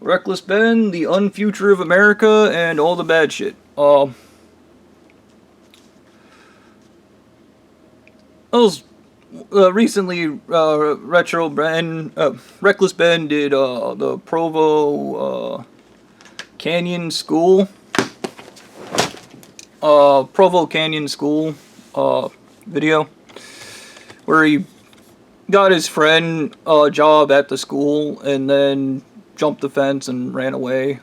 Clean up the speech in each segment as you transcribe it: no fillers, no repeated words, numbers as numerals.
Reckless Ben, the unfuture of America, and all the bad shit. Recently, Reckless Ben did the Provo Canyon School, Provo Canyon School video, where he got his friend a job at the school and then jumped the fence and ran away.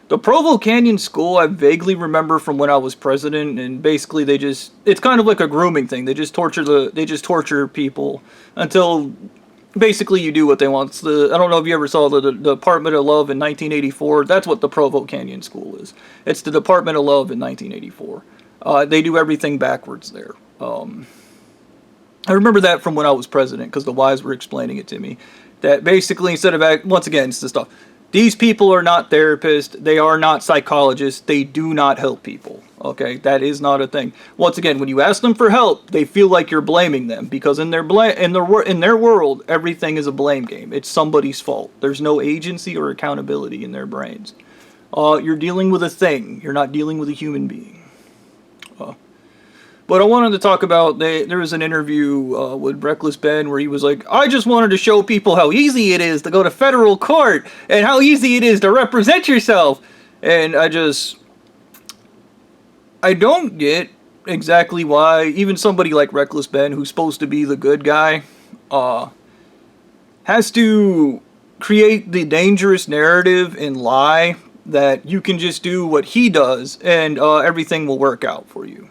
The Provo Canyon School, I vaguely remember from when I was president, and basically it's kind of like a grooming thing. They just torture people until basically you do what they want. I don't know if you ever saw the Department of Love in 1984. That's what the Provo Canyon School is. It's the Department of Love in 1984. They do everything backwards there. I remember that from when I was president because the wives were explaining it to me. That basically, instead of once again, it's the stuff. These people are not therapists. They are not psychologists. They do not help people. Okay, that is not a thing. Once again, when you ask them for help, they feel like you're blaming them because in their world, everything is a blame game. It's somebody's fault. There's no agency or accountability in their brains. You're dealing with a thing. You're not dealing with a human being. But I wanted to talk about, there was an interview with Reckless Ben where he was like, I just wanted to show people how easy it is to go to federal court and how easy it is to represent yourself. And I don't get exactly why even somebody like Reckless Ben, who's supposed to be the good guy, has to create the dangerous narrative and lie that you can just do what he does and everything will work out for you.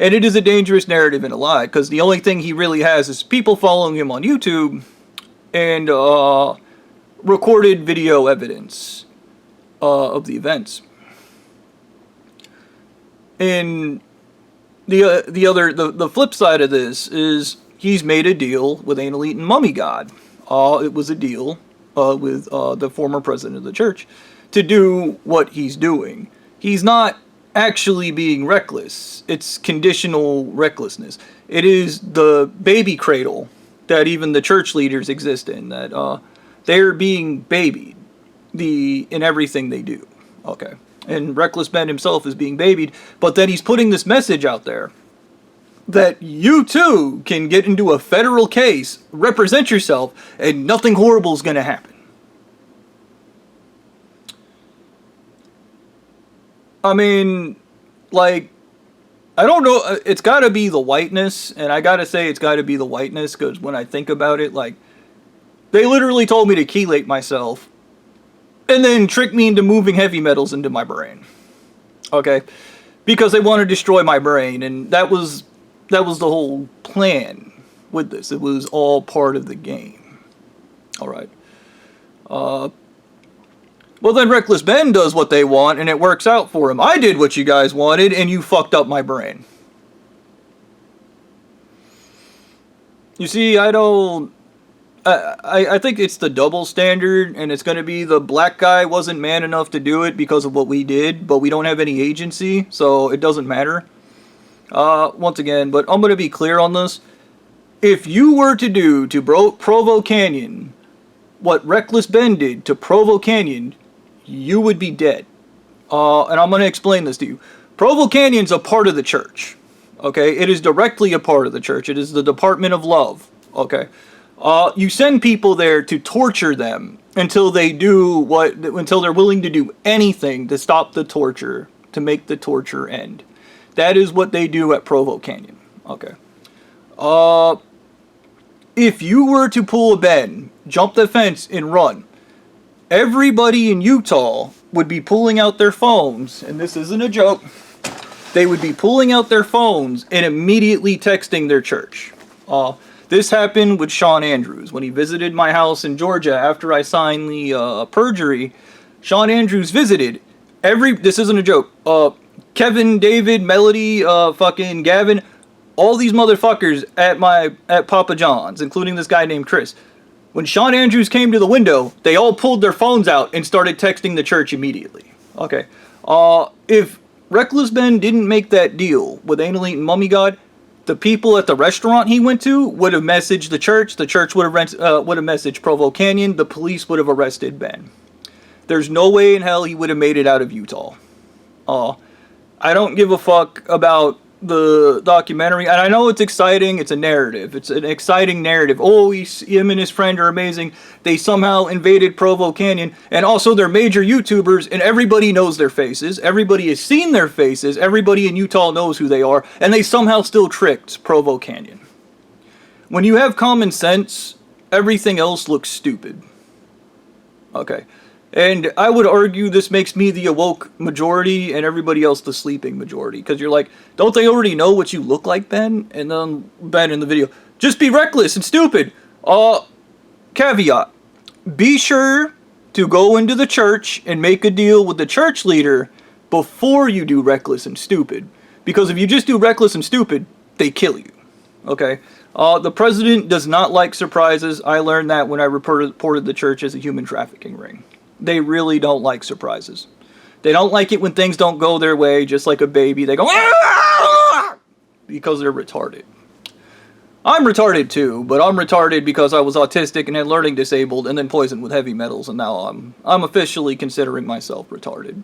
And it is a dangerous narrative and a lie, because the only thing he really has is people following him on YouTube and recorded video evidence of the events. And the flip side of this is he's made a deal with Anal Eating Mummy God. It was a deal with the former president of the church to do what he's doing. He's not actually being reckless. It's conditional recklessness. It is the baby cradle that even the church leaders exist in, that they're being babied in everything they do. Okay. And Reckless Ben himself is being babied, but then he's putting this message out there that you too can get into a federal case, represent yourself, and nothing horrible is going to happen. I mean, like, I don't know, it's gotta be the whiteness, and I gotta say it's gotta be the whiteness, because when I think about it, like, they literally told me to chelate myself, and then trick me into moving heavy metals into my brain. Okay? Because they want to destroy my brain, and that was the whole plan with this. It was all part of the game. Alright. Well, then Reckless Ben does what they want, and it works out for him. I did what you guys wanted, and you fucked up my brain. You see, I think it's the double standard, and it's going to be the black guy wasn't man enough to do it because of what we did, but we don't have any agency, so it doesn't matter. Once again, but I'm going to be clear on this. If you were to do to Provo Canyon what Reckless Ben did to Provo Canyon, you would be dead. And I'm going to explain this to you. Provo Canyon's a part of the church. Okay? It is directly a part of the church. It is the Department of Love. Okay? You send people there to torture them until they're willing to do anything to stop the torture, to make the torture end. That is what they do at Provo Canyon. Okay? If you were to pull a Ben, jump the fence, and run, everybody in Utah would be pulling out their phones, and this isn't a joke, they would be pulling out their phones and immediately texting their church. This happened with Sean Andrews. When he visited my house in Georgia after I signed the perjury, Sean Andrews visited. This isn't a joke. Kevin, David, Melody, fucking Gavin, all these motherfuckers at Papa John's, including this guy named Chris. When Sean Andrews came to the window, they all pulled their phones out and started texting the church immediately. Okay. If Reckless Ben didn't make that deal with Anal Eating Mummy God, the people at the restaurant he went to would have messaged the church would have messaged Provo Canyon, the police would have arrested Ben. There's no way in hell he would have made it out of Utah. I don't give a fuck about the documentary, and I know it's exciting. It's a narrative. It's an exciting narrative. Oh, him and his friend are amazing. They somehow invaded Provo Canyon, and also they're major YouTubers, and everybody knows their faces. Everybody has seen their faces. Everybody in Utah knows who they are, and they somehow still tricked Provo Canyon. When you have common sense, everything else looks stupid. Okay. And I would argue this makes me the awoke majority and everybody else the sleeping majority. Because you're like, don't they already know what you look like, Ben? And then Ben in the video, just be reckless and stupid. Caveat. Be sure to go into the church and make a deal with the church leader before you do reckless and stupid. Because if you just do reckless and stupid, they kill you. Okay? The president does not like surprises. I learned that when I reported the church as a human trafficking ring. They really don't like surprises. They don't like it when things don't go their way, just like a baby. They go, "Ah!" because they're retarded. I'm retarded too, but I'm retarded because I was autistic and had learning disabled and then poisoned with heavy metals, and now I'm officially considering myself retarded.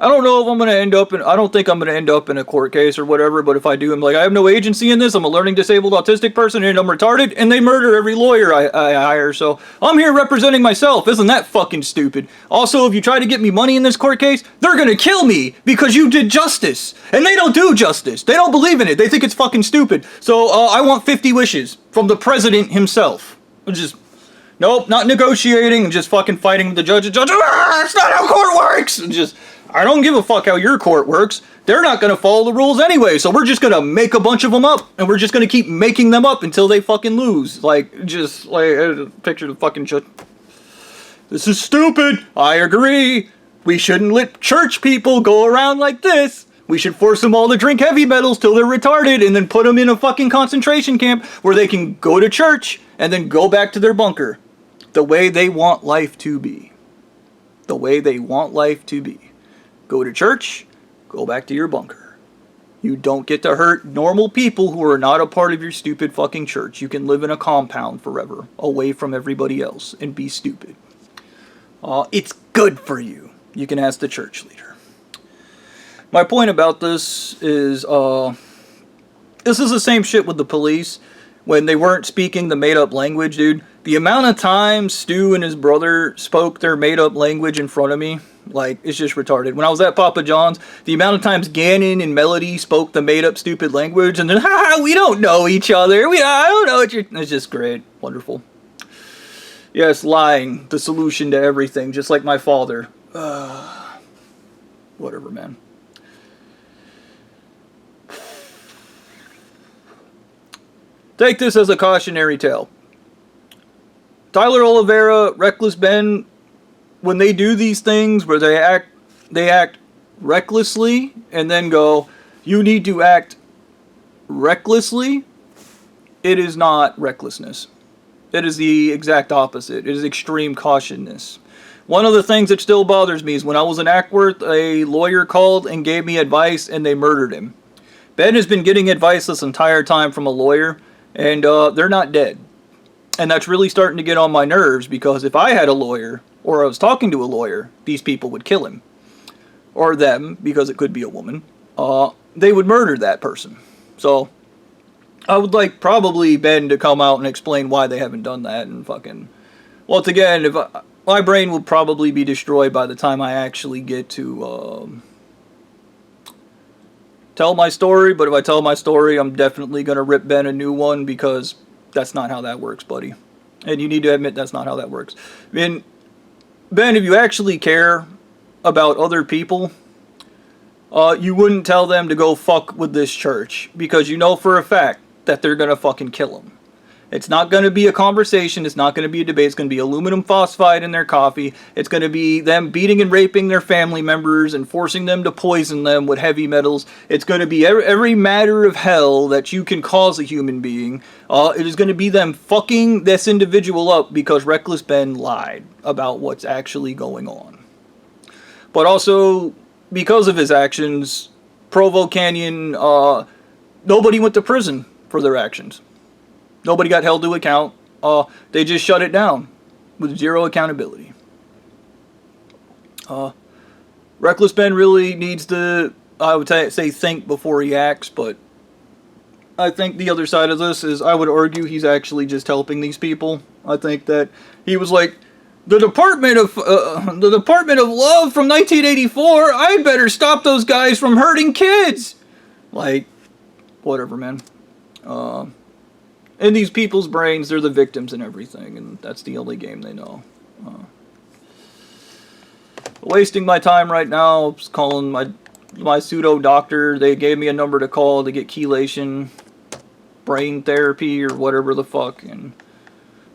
I don't know if I'm going to end up I don't think I'm going to end up in a court case or whatever, but if I do, I'm like, I have no agency in this. I'm a learning disabled autistic person and I'm retarded, and they murder every lawyer I hire, so I'm here representing myself. Isn't that fucking stupid? Also, if you try to get me money in this court case, they're going to kill me because you did justice. And they don't do justice. They don't believe in it. They think it's fucking stupid. So, I want 50 wishes from the president himself. Just, nope, not negotiating and just fucking fighting with the judge. The judge, that's not how court works! And just, I don't give a fuck how your court works. They're not going to follow the rules anyway, so we're just going to make a bunch of them up, and we're just going to keep making them up until they fucking lose. Like, just, like, picture the fucking judge. This is stupid. I agree. We shouldn't let church people go around like this. We should force them all to drink heavy metals till they're retarded, and then put them in a fucking concentration camp where they can go to church and then go back to their bunker. The way they want life to be. The way they want life to be. Go to church, go back to your bunker. You don't get to hurt normal people who are not a part of your stupid fucking church. You can live in a compound forever, away from everybody else, and be stupid. It's good for you. You can ask the church leader. My point about this is the same shit with the police. When they weren't speaking the made-up language, dude. The amount of times Stu and his brother spoke their made-up language in front of me, like, it's just retarded. When I was at Papa John's, the amount of times Gannon and Melody spoke the made-up stupid language, and then, we don't know each other. I don't know what you're... It's just great. Wonderful. Yes, lying. The solution to everything, just like my father. Whatever, man. Take this as a cautionary tale. Tyler Oliveira, Reckless Ben, when they do these things where they act recklessly and then go, you need to act recklessly, it is not recklessness. It is the exact opposite. It is extreme cautiousness. One of the things that still bothers me is when I was in Ackworth, a lawyer called and gave me advice and they murdered him. Ben has been getting advice this entire time from a lawyer, and they're not dead. And that's really starting to get on my nerves, because if I had a lawyer, or I was talking to a lawyer, these people would kill him. Or them, because it could be a woman. They would murder that person. So, I would like probably Ben to come out and explain why they haven't done that, and fucking... Once again, my brain will probably be destroyed by the time I actually get to tell my story, but if I tell my story, I'm definitely going to rip Ben a new one, because that's not how that works, buddy. And you need to admit that's not how that works. I mean, Ben, if you actually care about other people, you wouldn't tell them to go fuck with this church, because you know for a fact that they're going to fucking kill them. It's not going to be a conversation. It's not going to be a debate. It's going to be aluminum phosphide in their coffee. It's going to be them beating and raping their family members and forcing them to poison them with heavy metals. It's going to be every matter of hell that you can cause a human being. It is going to be them fucking this individual up because Reckless Ben lied about what's actually going on. But also, because of his actions, Provo Canyon, nobody went to prison for their actions. Nobody got held to account. They just shut it down with zero accountability. Reckless Ben really needs to, I would say, think before he acts, but I think the other side of this is, I would argue he's actually just helping these people. I think that he was like, the Department of Love from 1984, I'd better stop those guys from hurting kids. Like, whatever, man. In these people's brains, they're the victims and everything, and that's the only game they know. Wasting my time right now, just calling my pseudo doctor. They gave me a number to call to get chelation, brain therapy, or whatever the fuck, and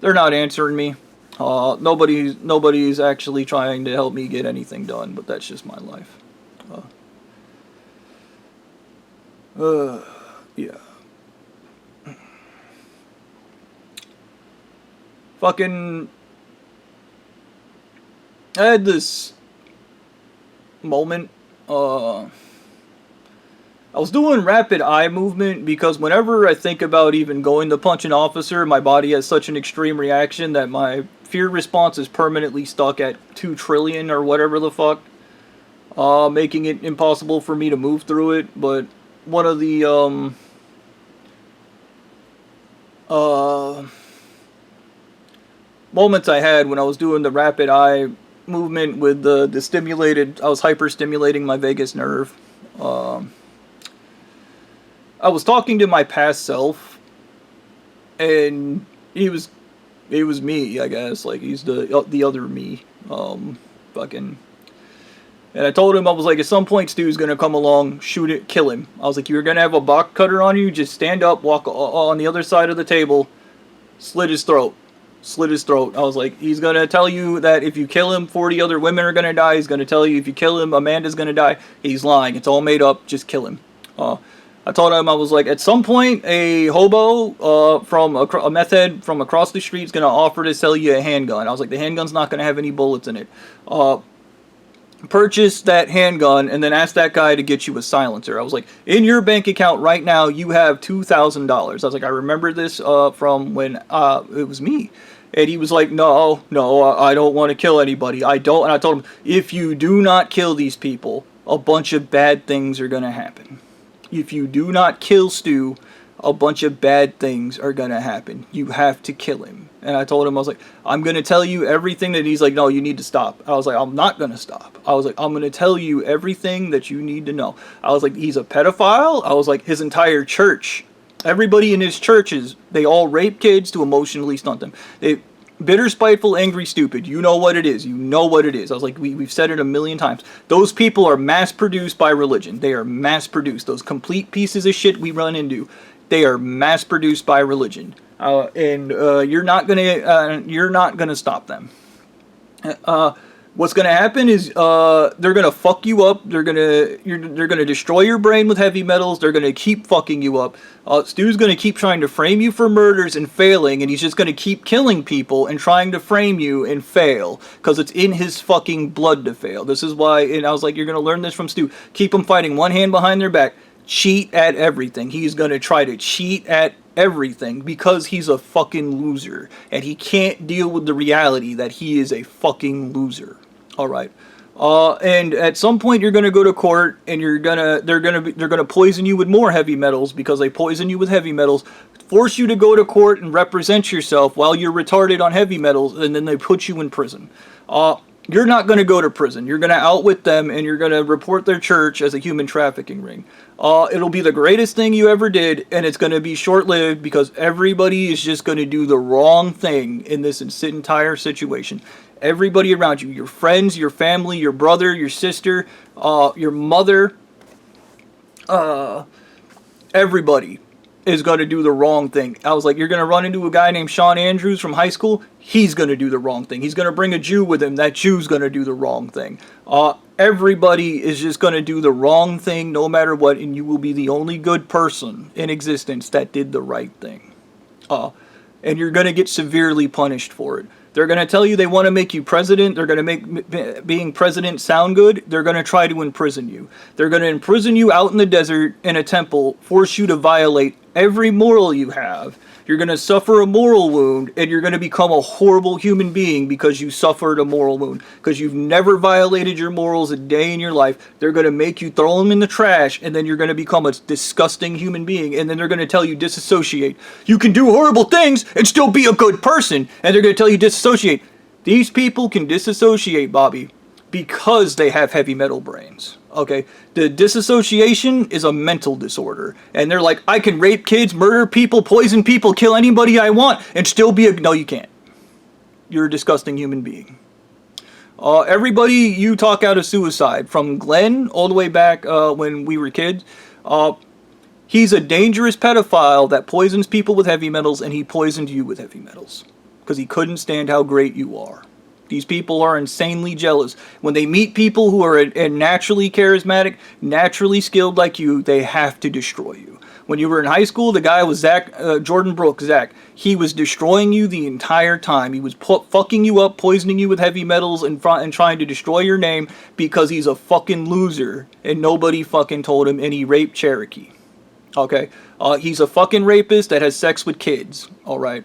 they're not answering me. Nobody's actually trying to help me get anything done, but that's just my life. Yeah. Fucking, I had this moment, I was doing rapid eye movement because whenever I think about even going to punch an officer, my body has such an extreme reaction that my fear response is permanently stuck at 2 trillion or whatever the fuck, making it impossible for me to move through it. But one of the moments I had when I was doing the rapid eye movement with the stimulated, I was hyper stimulating my vagus nerve. I was talking to my past self, and he was me, I guess. Like, he's the other me. Fucking. And I told him, I was like, at some point Stu's gonna come along, shoot it, kill him. I was like, you're gonna have a box cutter on you, just stand up, walk on the other side of the table, slit his throat. I was like, he's gonna tell you that if you kill him, 40 other women are gonna die. He's gonna tell you if you kill him, Amanda's gonna die. He's lying. It's all made up. Just kill him. I told him, I was like, at some point, a hobo from a meth head from across the street is gonna offer to sell you a handgun. I was like, the handgun's not gonna have any bullets in it. Purchase that handgun and then ask that guy to get you a silencer. I was like, in your bank account right now, you have $2,000. I was like, I remember this from when it was me. And he was like, no, I don't want to kill anybody. I don't. And I told him, if you do not kill these people, a bunch of bad things are going to happen. If you do not kill Stu, a bunch of bad things are going to happen. You have to kill him. And I told him, I was like, I'm going to tell you everything that he's like, no, you need to stop. I was like, I'm not going to stop. I was like, I'm going to tell you everything that you need to know. I was like, he's a pedophile. I was like, his entire church, everybody in his churches, they all rape kids to emotionally stunt them. Bitter, spiteful, angry, stupid. You know what it is. You know what it is. I was like, we've said it a million times. Those people are mass-produced by religion. They are mass-produced. Those complete pieces of shit we run into, they are mass-produced by religion. And you're not gonna stop them. What's gonna happen is they're gonna fuck you up. They're gonna destroy your brain with heavy metals. They're gonna keep fucking you up. Stu's gonna keep trying to frame you for murders and failing, and he's just gonna keep killing people and trying to frame you and fail because it's in his fucking blood to fail. This is why, and I was like, you're gonna learn this from Stu. Keep him fighting one hand behind their back. Cheat at everything. He's gonna try to cheat at everything because he's a fucking loser and he can't deal with the reality that he is a fucking loser. All right. And at some point you're gonna go to court and they're gonna poison you with more heavy metals because they poison you with heavy metals, force you to go to court and represent yourself while you're retarded on heavy metals, and then they put you in prison. You're not going to go to prison. You're going to outwit them, and you're going to report their church as a human trafficking ring. It'll be the greatest thing you ever did, and it's going to be short-lived because everybody is just going to do the wrong thing in this entire situation. Everybody around you, your friends, your family, your brother, your sister, your mother, everybody is going to do the wrong thing. I was like, you're going to run into a guy named Sean Andrews from high school. He's going to do the wrong thing. He's going to bring a Jew with him. That Jew's going to do the wrong thing. Everybody is just going to do the wrong thing no matter what, and you will be the only good person in existence that did the right thing. And you're going to get severely punished for it. They're going to tell you they want to make you president. They're going to make being president sound good. They're going to try to imprison you. They're going to imprison you out in the desert in a temple, force you to violate every moral you have. You're going to suffer a moral wound, and you're going to become a horrible human being because you suffered a moral wound. Because you've never violated your morals a day in your life. They're going to make you throw them in the trash, and then you're going to become a disgusting human being. And then they're going to tell you disassociate. You can do horrible things and still be a good person. And they're going to tell you disassociate. These people can disassociate, Bobby, because they have heavy metal brains. Okay, the disassociation is a mental disorder, and they're like, I can rape kids, murder people, poison people, kill anybody I want, and still be a... No, you can't. You're a disgusting human being. Everybody you talk out of suicide, from Glenn all the way back when we were kids, he's a dangerous pedophile that poisons people with heavy metals, and he poisoned you with heavy metals because he couldn't stand how great you are. These people are insanely jealous. When they meet people who are naturally charismatic, naturally skilled like you, they have to destroy you. When you were in high school, the guy was Jordan Brooks, Zach. He was destroying you the entire time. He was fucking you up, poisoning you with heavy metals, and trying to destroy your name because he's a fucking loser, and nobody fucking told him, and he raped Cherokee. Okay? He's a fucking rapist that has sex with kids. Alright?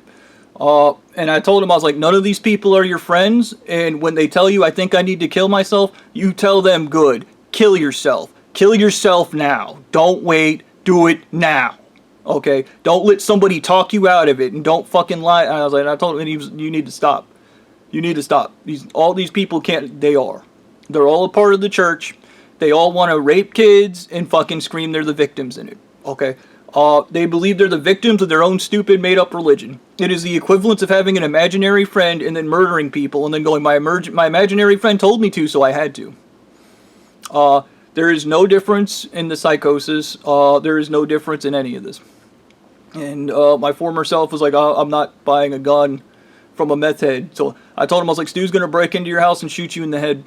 And I told him, I was like, none of these people are your friends, and when they tell you I think I need to kill myself, you tell them, good, kill yourself. Kill yourself now. Don't wait, do it now. Okay? Don't let somebody talk you out of it, and don't fucking lie. And I was like, I told him, you need to stop. You need to stop. All these people can't, they're all a part of the church. They all want to rape kids and fucking scream they're the victims in it. Okay? They believe they're the victims of their own stupid made-up religion. It is the equivalent of having an imaginary friend and then murdering people and then going, my imaginary friend told me to, so I had to. There is no difference in the psychosis. There is no difference in any of this. And my former self was like, I'm not buying a gun from a meth head. So I told him, I was like, Stu's going to break into your house and shoot you in the head.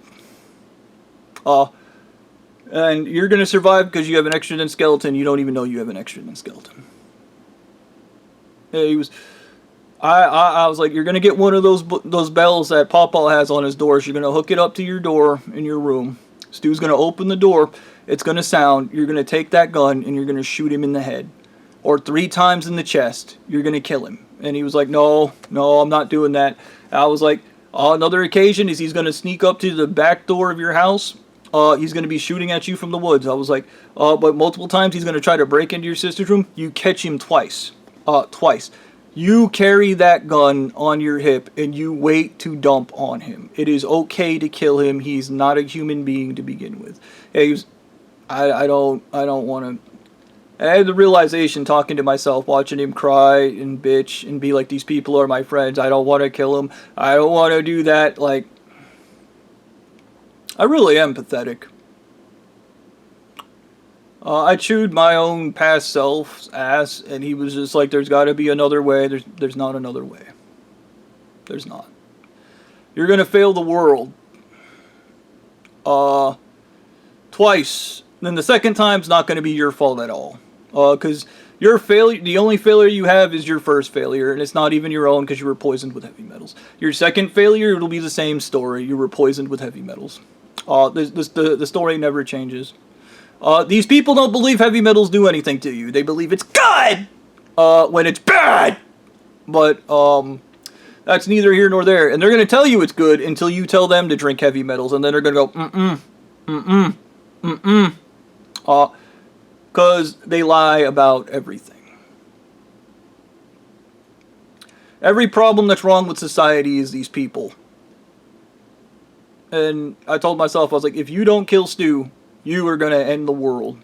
And you're going to survive because you have an extra skeleton. You don't even know you have an extra skeleton. Yeah, he was... I was like, you're going to get one of those bells that Pawpaw has on his doors. You're going to hook it up to your door in your room. Stu's going to open the door. It's going to sound. You're going to take that gun and you're going to shoot him in the head. Or 3 times in the chest. You're going to kill him. And he was like, no, I'm not doing that. I was like, another occasion is he's going to sneak up to the back door of your house. He's going to be shooting at you from the woods. I was like, but multiple times he's going to try to break into your sister's room. You catch him twice. Twice. You carry that gun on your hip and you wait to dump on him. It is okay to kill him. He's not a human being to begin with. I don't want to... I had the realization talking to myself, watching him cry and bitch and be like, these people are my friends. I don't want to kill him. I don't want to do that. Like... I really am pathetic. I chewed my own past self's ass, and he was just like, there's got to be another way. There's not another way. There's not. You're going to fail the world. Twice. Then the second time's not going to be your fault at all. Because your failure, the only failure you have is your first failure, and it's not even your own because you were poisoned with heavy metals. Your second failure, it'll be the same story. You were poisoned with heavy metals. The story never changes. These people don't believe heavy metals do anything to you. They believe it's good when it's bad. But that's neither here nor there. And they're going to tell you it's good until you tell them to drink heavy metals. And then they're going to go, because they lie about everything. Every problem that's wrong with society is these people. And I told myself, I was like, if you don't kill Stu, you are going to end the world.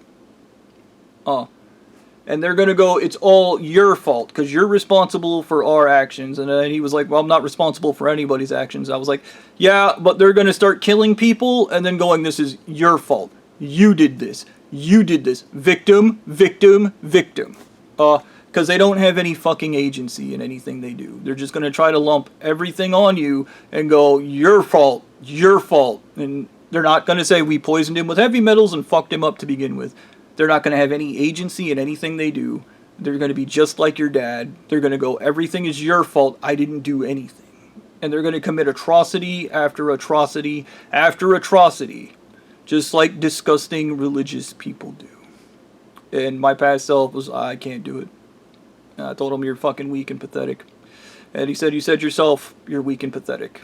And they're going to go, it's all your fault, because you're responsible for our actions. And then he was like, well, I'm not responsible for anybody's actions. I was like, yeah, but they're going to start killing people, and then going, this is your fault. You did this. You did this. Victim, victim, victim. Because they don't have any fucking agency in anything they do. They're just going to try to lump everything on you and go, your fault, your fault. And they're not going to say, we poisoned him with heavy metals and fucked him up to begin with. They're not going to have any agency in anything they do. They're going to be just like your dad. They're going to go, everything is your fault. I didn't do anything. And they're going to commit atrocity after atrocity after atrocity, just like disgusting religious people do. And my past self was, I can't do it. And I told him, you're fucking weak and pathetic. And he said, you said yourself, you're weak and pathetic.